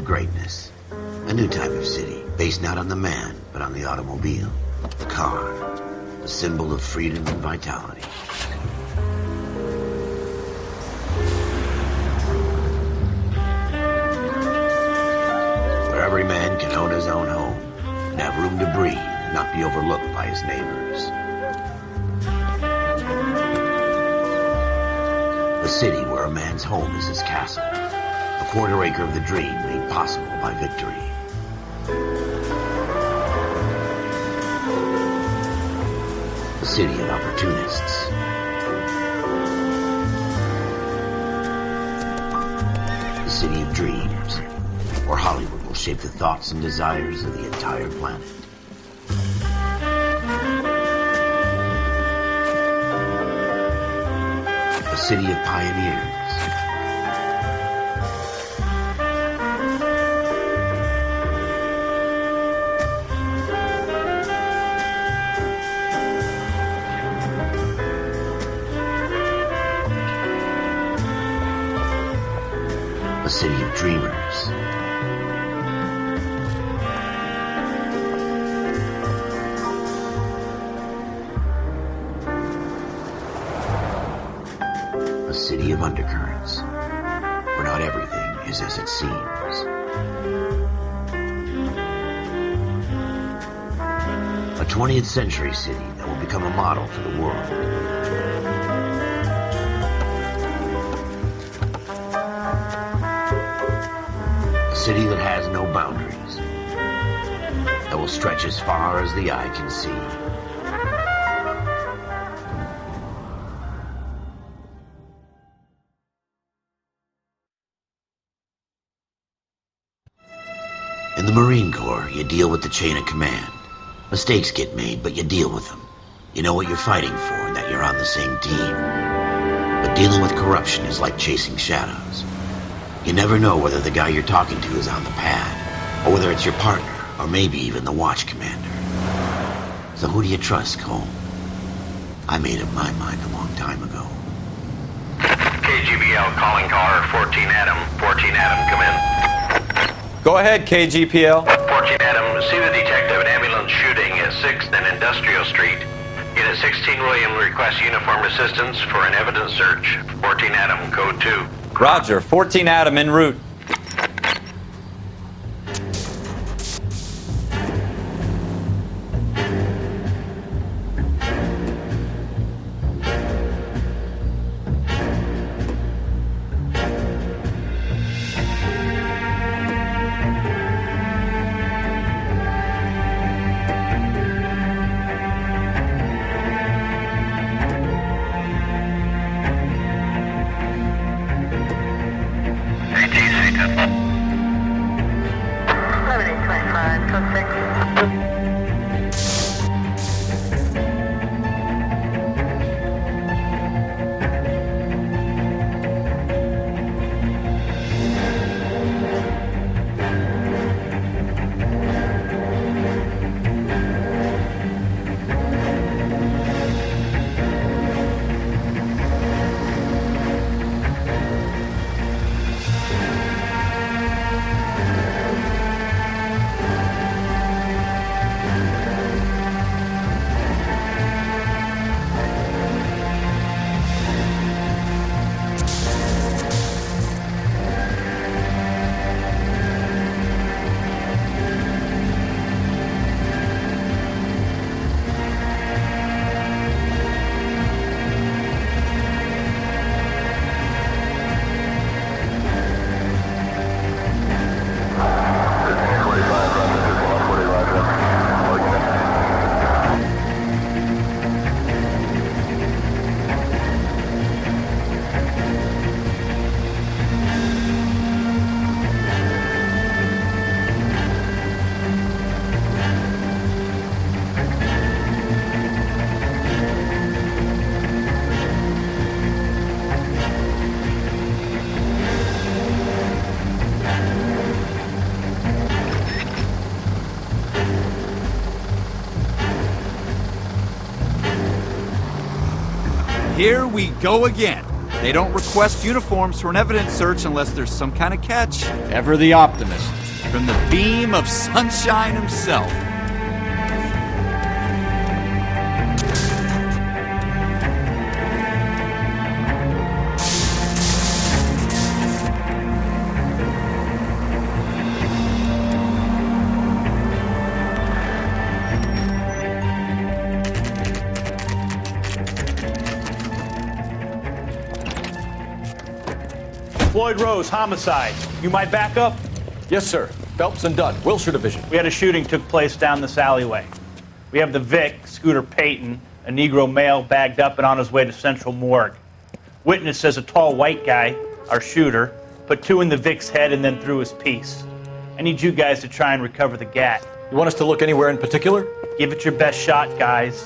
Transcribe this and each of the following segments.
of greatness. A new type of city, based not on the man, but on the automobile. The car. The symbol of freedom and vitality. Where every man can own his own home, and have room to breathe, and not be overlooked by his neighbors. A city where a man's home is his castle. A quarter acre of the dream made possible by victory. A city of opportunists. A city of dreams, where Hollywood will shape the thoughts and desires of the entire planet. A city of pioneers. A city of dreamers. A city of undercurrents, where not everything is as it seems. A 20th century city that will become a model for the world. A city that has no boundaries, that will stretch as far as the eye can see. In the Marine Corps, you deal with the chain of command. Mistakes get made, but you deal with them. You know what you're fighting for and that you're on the same team. But dealing with corruption is like chasing shadows. You never know whether the guy you're talking to is on the pad, or whether it's your partner, or maybe even the watch commander. So who do you trust, Cole? I made up my mind a long time ago. KGBL calling car 14 Adam. 14 Adam, come in. Go ahead, KGPL. 14 Adam, see the detective an ambulance shooting at 6th and Industrial Street. Unit 16 William requests uniformed assistance for an evidence search. 14 Adam, code 2. Roger, 14 Adam en route. Here we go again. They don't request uniforms for an evidence search unless there's some kind of catch. Ever the optimist. From the beam of sunshine himself. Floyd Rose, homicide. You my backup? Yes, sir. Phelps and Dunn, Wilshire Division. We had a shooting took place down this alleyway. We have the Vic, Scooter Payton, a Negro male bagged up and on his way to Central Morgue. Witness says a tall white guy, our shooter, put 2 in the Vic's head and then threw his piece. I need you guys to try and recover the gat. You want us to look anywhere in particular? Give it your best shot, guys.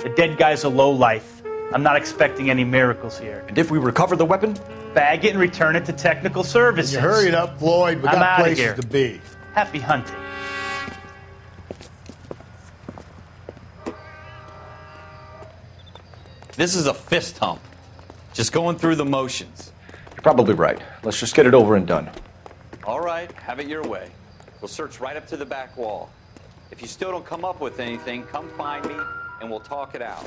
The dead guy's a lowlife. I'm not expecting any miracles here. And if we recover the weapon? Bag it and return it to technical services. You hurry it up, Floyd. We I'm got outta places here. to be. Happy hunting. This is a fist hump. Just going through the motions. You're probably right. Let's just get it over and done. All right, have it your way. We'll search right up to the back wall. If you still don't come up with anything, come find me and we'll talk it out.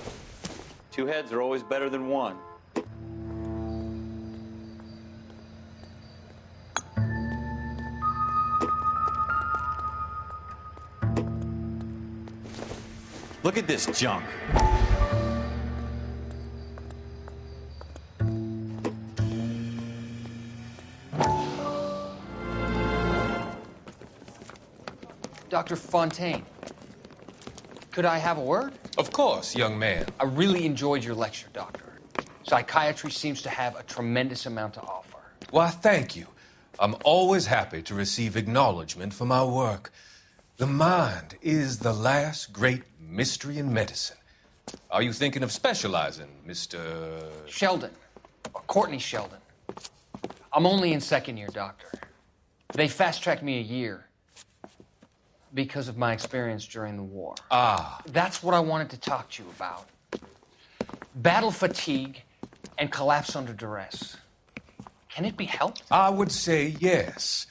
2 heads are always better than 1. Look at this junk. Dr. Fontaine, could I have a word? Of course, young man. I really enjoyed your lecture, Doctor. Psychiatry seems to have a tremendous amount to offer. Why, thank you. I'm always happy to receive acknowledgement for my work. The mind is the last great mystery in medicine. Are you thinking of specializing, Mr. Sheldon, or Courtney Sheldon. I'm only in 2nd year, Doctor. They fast-tracked me a year because of my experience during the war. Ah. That's what I wanted to talk to you about. Battle fatigue and collapse under duress. Can it be helped? I would say yes,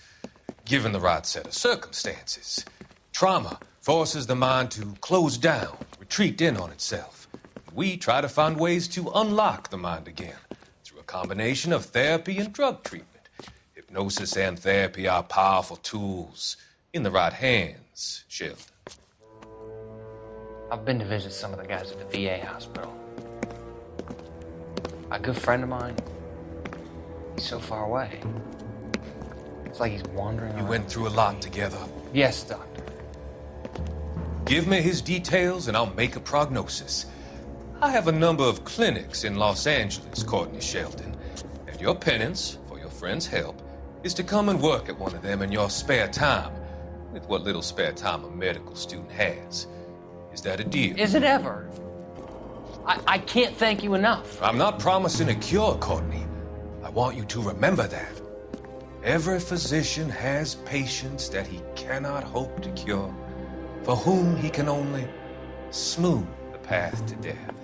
given the right set of circumstances. Trauma forces the mind to close down, retreat in on itself. We try to find ways to unlock the mind again through a combination of therapy and drug treatment. Hypnosis and therapy are powerful tools in the right hands, Sheldon. I've been to visit some of the guys at the VA hospital. A good friend of mine, he's so far away. It's like he's wandering around. We went through a lot together. Yes, Doctor. Give me his details and I'll make a prognosis. I have a number of clinics in Los Angeles, Courtney Sheldon, and your penance, for your friend's help, is to come and work at one of them in your spare time, with what little spare time a medical student has. Is that a deal? Is it ever? I can't thank you enough. I'm not promising a cure, Courtney. I want you to remember that. Every physician has patients that he cannot hope to cure, for whom he can only smooth the path to death.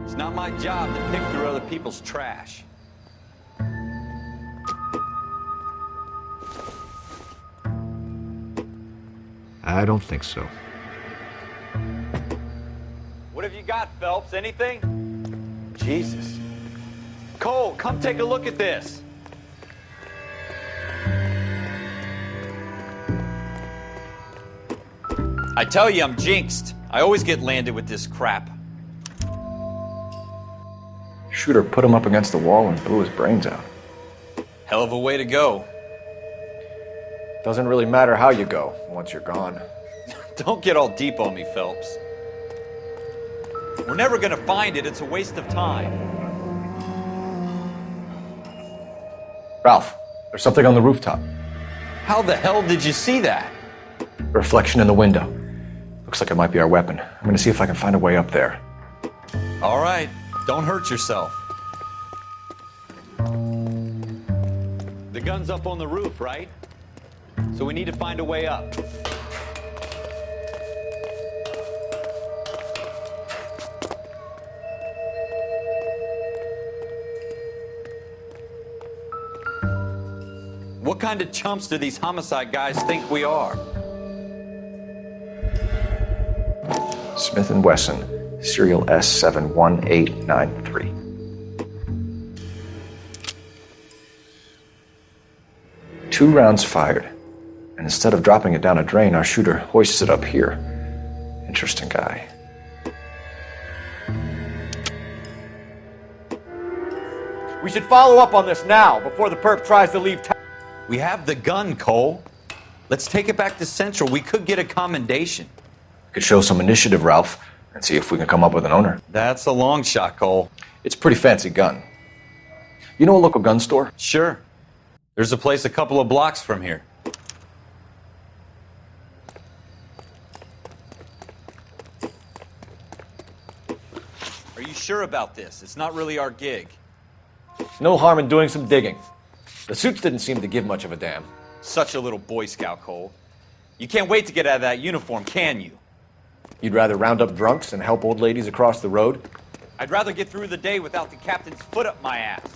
It's not my job to pick through other people's trash. I don't think so. What have you got, Phelps? Anything? Jesus. Cole, come take a look at this. I tell you, I'm jinxed. I always get landed with this crap. Shooter put him up against the wall and blew his brains out. Hell of a way to go. Doesn't really matter how you go once you're gone. Don't get all deep on me, Phelps. We're never gonna find it. It's a waste of time. Ralph, there's something on the rooftop. How the hell did you see that? Reflection in the window. Looks like it might be our weapon. I'm gonna see if I can find a way up there. All right, don't hurt yourself. The gun's up on the roof, right? So we need to find a way up. What kind of chumps do these homicide guys think we are? Smith & Wesson, serial S71893. Two rounds fired, and instead of dropping it down a drain, our shooter hoists it up here. Interesting guy. We should follow up on this now, before the perp tries to leave town. We have the gun, Cole. Let's take it back to Central. We could get a commendation. Could show some initiative, Ralph, and see if we can come up with an owner. That's a long shot, Cole. It's a pretty fancy gun. You know a local gun store? Sure. There's a place a couple of blocks from here. Are you sure about this? It's not really our gig. No harm in doing some digging. The suits didn't seem to give much of a damn. Such a little Boy Scout, Cole. You can't wait to get out of that uniform, can you? You'd rather round up drunks and help old ladies across the road? I'd rather get through the day without the captain's foot up my ass.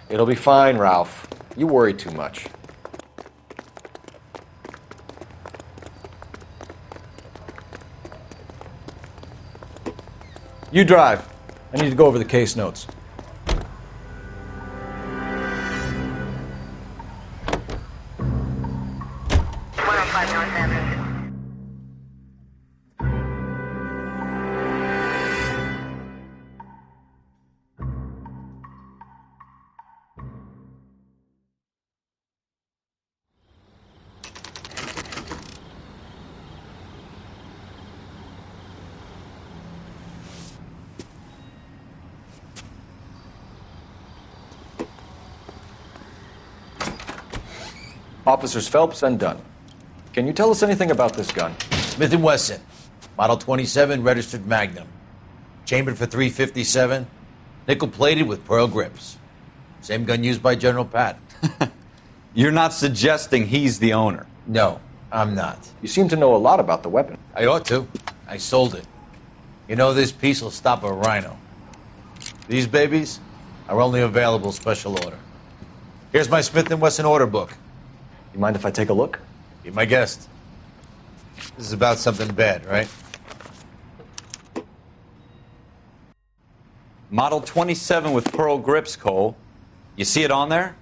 It'll be fine, Ralph. You worry too much. You drive. I need to go over the case notes. Officers Phelps and Dunn. Can you tell us anything about this gun? Smith & Wesson, Model 27, registered Magnum. Chambered for .357, nickel-plated with pearl grips. Same gun used by General Patton. You're not suggesting he's the owner? No, I'm not. You seem to know a lot about the weapon. I ought to. I sold it. You know, this piece will stop a rhino. These babies are only available special order. Here's my Smith & Wesson order book. You mind if I take a look? Be my guest. This is about something bad, right? Model 27 with pearl grips, Cole. You see it on there?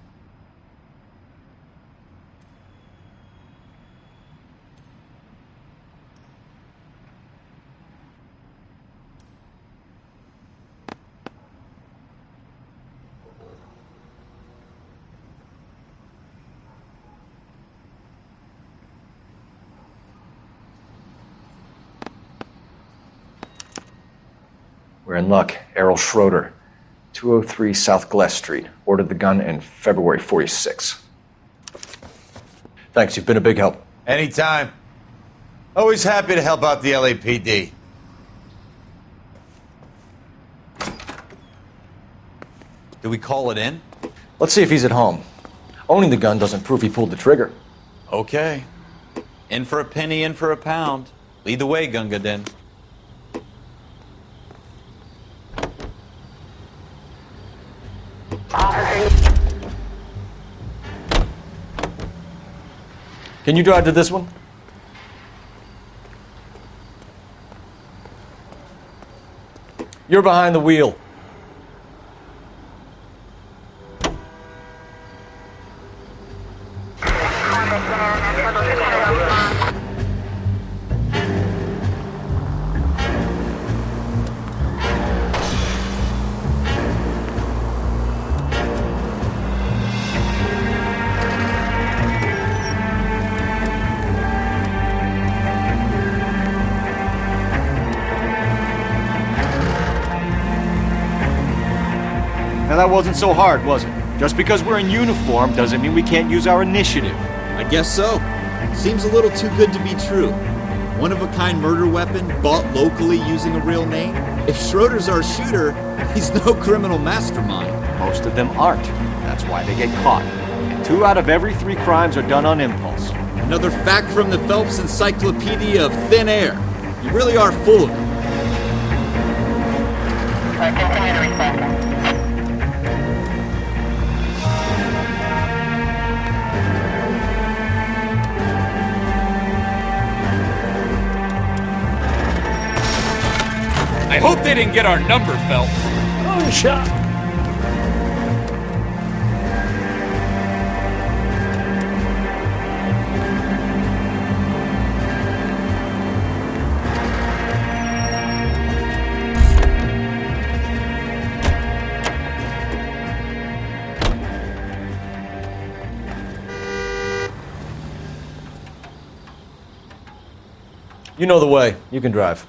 We're in luck. Errol Schroeder, 203 South Gless Street. Ordered the gun in February '46. Thanks, you've been a big help. Anytime. Always happy to help out the LAPD. Do we call it in? Let's see if he's at home. Owning the gun doesn't prove he pulled the trigger. Okay. In for a penny, in for a pound. Lead the way, Gunga Din. Can you drive to this one? You're behind the wheel. Now that wasn't so hard, was it? Just because we're in uniform doesn't mean we can't use our initiative. I guess so. Seems a little too good to be true. One-of-a-kind murder weapon bought locally using a real name? If Schroeder's our shooter, he's no criminal mastermind. Most of them aren't. That's why they get caught. 2 out of every 3 crimes are done on impulse. Another fact from the Phelps Encyclopedia of Thin Air. You really are full of it. Continue to respond. I hope they didn't get our number, Phelps. Oh, shot. You know the way. You can drive.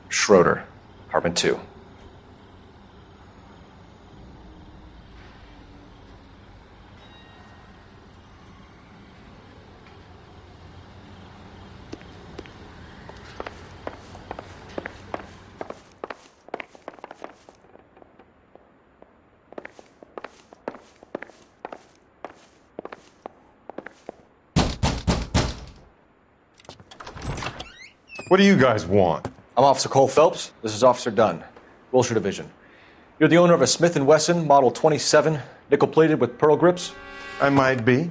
Schroeder, apartment 2. What do you guys want? I'm Officer Cole Phelps. This is Officer Dunn, Wilshire Division. You're the owner of a Smith & Wesson Model 27, nickel-plated with pearl grips? I might be.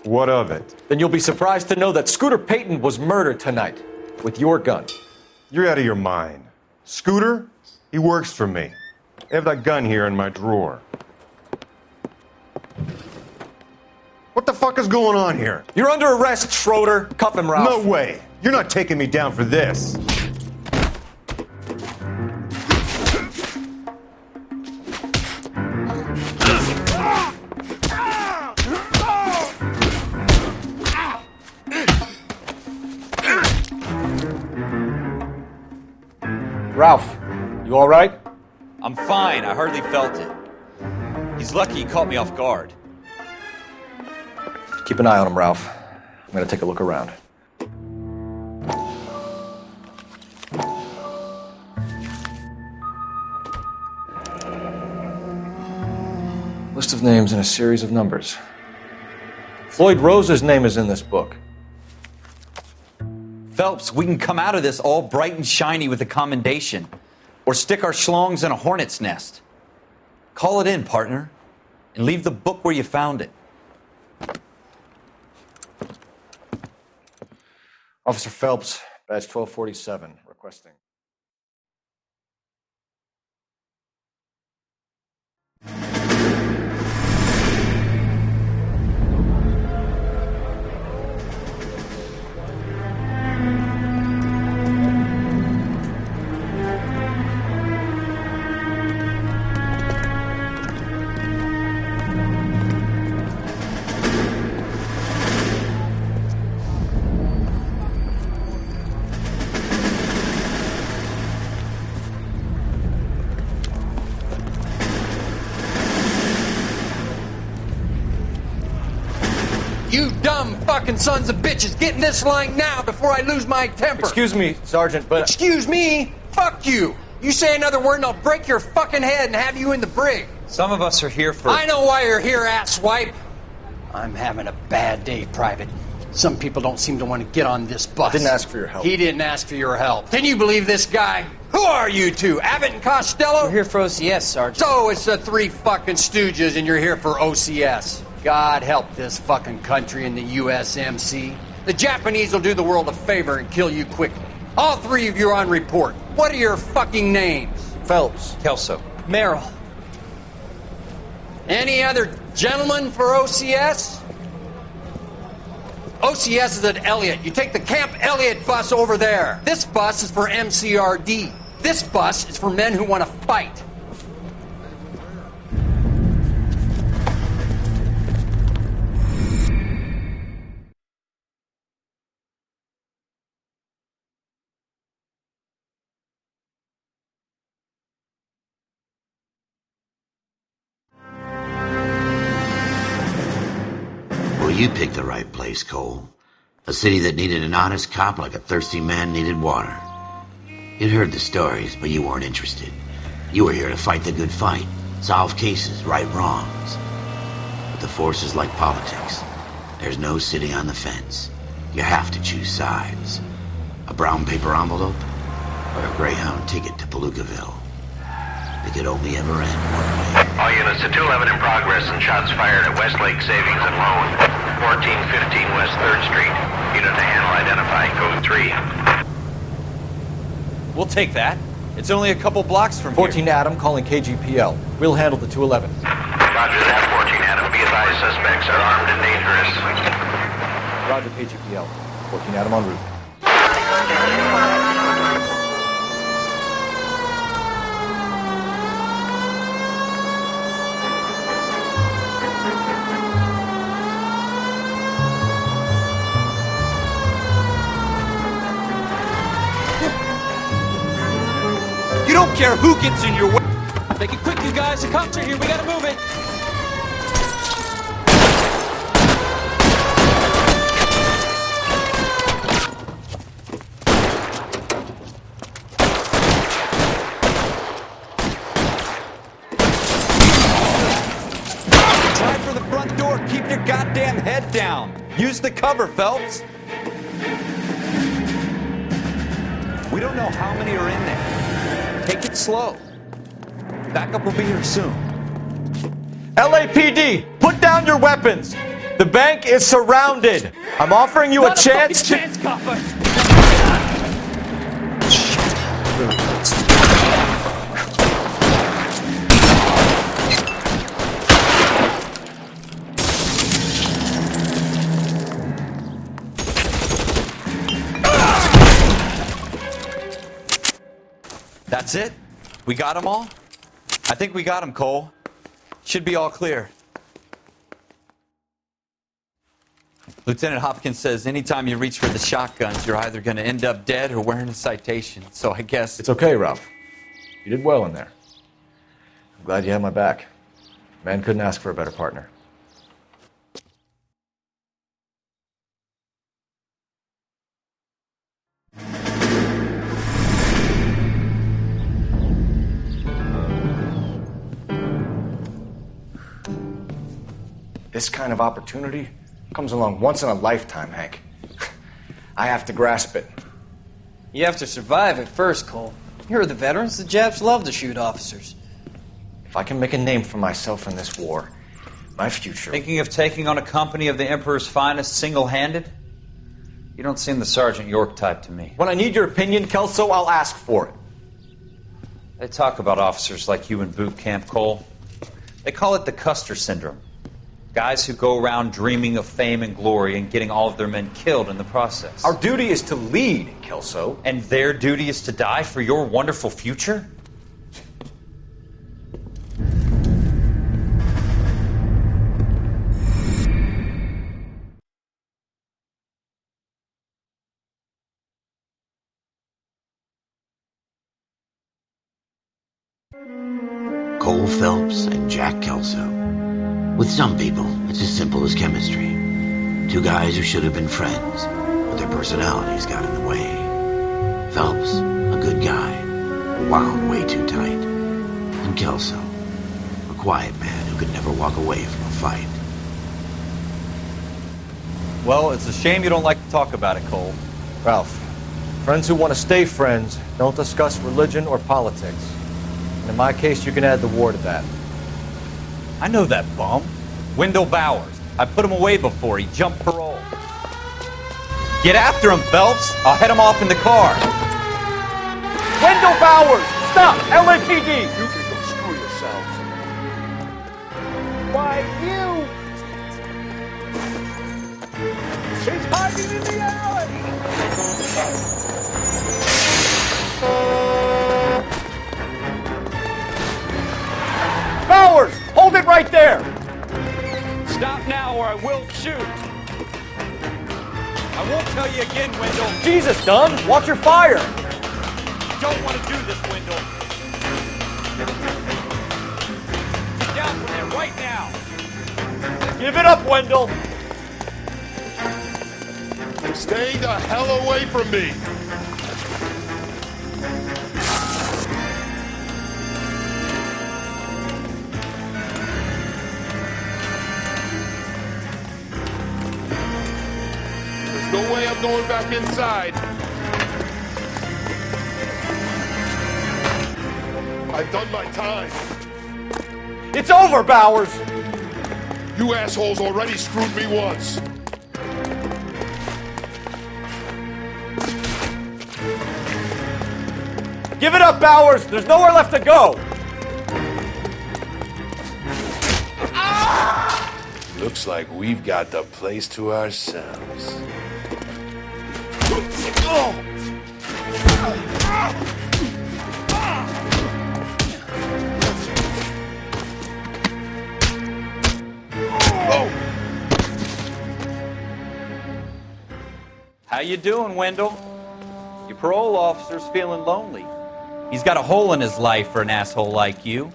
What of it? Then you'll be surprised to know that Scooter Payton was murdered tonight with your gun. You're out of your mind. Scooter? He works for me. I have that gun here in my drawer. What the fuck is going on here? You're under arrest, Schroeder. Cuff him, Ralph. No way. You're not taking me down for this. Ralph, you all right? I'm fine. I hardly felt it. He's lucky he caught me off guard. Keep an eye on him, Ralph. I'm gonna take a look around. List of names and a series of numbers. Floyd Rose's name is in this book. Phelps, we can come out of this all bright and shiny with a commendation. Or stick our schlongs in a hornet's nest. Call it in, partner. And leave the book where you found it. Officer Phelps, badge 1247, requesting. You dumb fucking sons of bitches, get in this line now before I lose my temper. Excuse me, Sergeant, but... Excuse me? Fuck you. You say another word and I'll break your fucking head and have you in the brig. Some of us are here for... I know why you're here, asswipe. I'm having a bad day, Private. Some people don't seem to want to get on this bus. I didn't ask for your help. He didn't ask for your help. Can you believe this guy? Who are you two? Abbott and Costello? We're here for OCS, Sergeant. So it's the three fucking stooges and you're here for OCS. God help this fucking country and the USMC. The Japanese will do the world a favor and kill you quickly. All three of you are on report. What are your fucking names? Phelps. Kelso. Merrill. Any other gentlemen for OCS? OCS is at Elliott. You take the Camp Elliott bus over there. This bus is for MCRD. This bus is for men who want to fight. Well, you picked the right place, Cole. A city that needed an honest cop like a thirsty man needed water. You'd heard the stories, but you weren't interested. You were here to fight the good fight, solve cases, right wrongs. But the force is like politics. There's no sitting on the fence. You have to choose sides. A brown paper envelope or a Greyhound ticket to Palookaville. It could only ever end one way. All units to 211 in progress and shots fired at Westlake Savings and Loan, 1415 West 3rd Street. Unit to handle identifying code 3. We'll take that. It's only a couple blocks from 14 Adam calling KGPL. We'll handle the 211. Roger that, 14 Adam. Be advised, suspects are armed and dangerous. Roger, KGPL. 14 Adam en route. You don't care who gets in your way. Make it quick, you guys. The cops are here. We gotta move it. Try for the front door. Keep your goddamn head down. Use the cover, Phelps. We don't know how many are in there. Take it slow. Backup will be here soon. LAPD, put down your weapons. The bank is surrounded. I'm offering you a chance to... Chance, copper. Really hurts. That's it? We got them all? I think we got them, Cole. Should be all clear. Lieutenant Hopkins says anytime you reach for the shotguns, you're either going to end up dead or wearing a citation. So I guess... It's okay, Ralph. You did well in there. I'm glad you had my back. Man couldn't ask for a better partner. This kind of opportunity comes along once in a lifetime, Hank. I have to grasp it. You have to survive at first, Cole. Here are the veterans. The Japs love to shoot officers. If I can make a name for myself in this war, my future... Thinking of taking on a company of the Emperor's finest single-handed? You don't seem the Sergeant York type to me. When I need your opinion, Kelso, I'll ask for it. They talk about officers like you in boot camp, Cole. They call it the Custer Syndrome. Guys who go around dreaming of fame and glory and getting all of their men killed in the process. Our duty is to lead, Kelso. And their duty is to die for your wonderful future? Cole Phelps and Jack Kelso. With some people, it's as simple as chemistry. Two guys who should have been friends, but their personalities got in the way. Phelps, a good guy, wound way too tight. And Kelso, a quiet man who could never walk away from a fight. Well, it's a shame you don't like to talk about it, Cole. Ralph, friends who want to stay friends don't discuss religion or politics. And in my case, you can add the war to that. I know that bum. Wendell Bowers. I put him away before. He jumped parole. Get after him, Phelps. I'll head him off in the car. Wendell Bowers! Stop! LAPD! You can go screw yourselves. Why, you! He's hiding in the alley! Bowers! Hold it right there! Stop now or I will shoot. I won't tell you again, Wendell. Jesus, Dunn! Watch your fire! I don't want to do this, Wendell. Get down from there right now. Give it up, Wendell! Stay the hell away from me! No way I'm going back inside. I've done my time. It's over, Bowers! You assholes already screwed me once. Give it up, Bowers! There's nowhere left to go! Looks like we've got the place to ourselves. How you doing, Wendell? Your parole officer's feeling lonely. He's got a hole in his life for an asshole like you.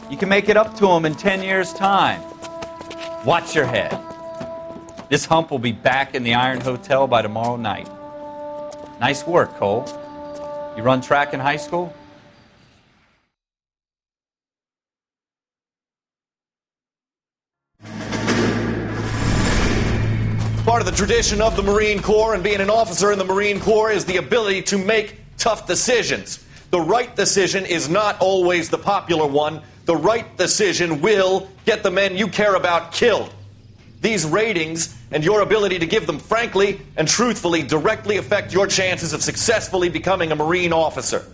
You can make it up to him in 10 years' time. Watch your head. This hump will be back in the Iron Hotel by tomorrow night. Nice work, Cole. You run track in high school? Part of the tradition of the Marine Corps and being an officer in the Marine Corps is the ability to make tough decisions. The right decision is not always the popular one. The right decision will get the men you care about killed. These ratings and your ability to give them frankly and truthfully directly affect your chances of successfully becoming a Marine officer.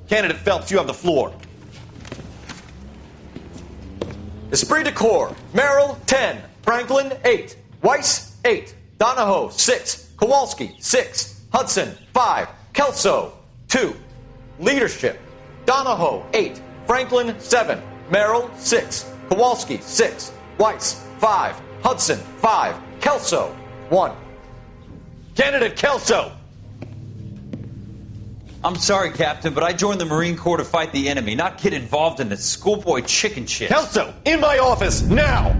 Candidate Phelps, you have the floor. Esprit de Corps, Merrill, 10. Franklin, 8. Weiss, 8. Donahoe, 6. Kowalski, 6. Hudson, 5. Kelso, 2. Leadership, Donahoe, 8. Franklin, 7. Merrill, 6. Kowalski, 6. Weiss, 5. Hudson, 5. Kelso, 1. Candidate Kelso! I'm sorry, Captain, but I joined the Marine Corps to fight the enemy, not get involved in this schoolboy chicken shit. Kelso, in my office, now!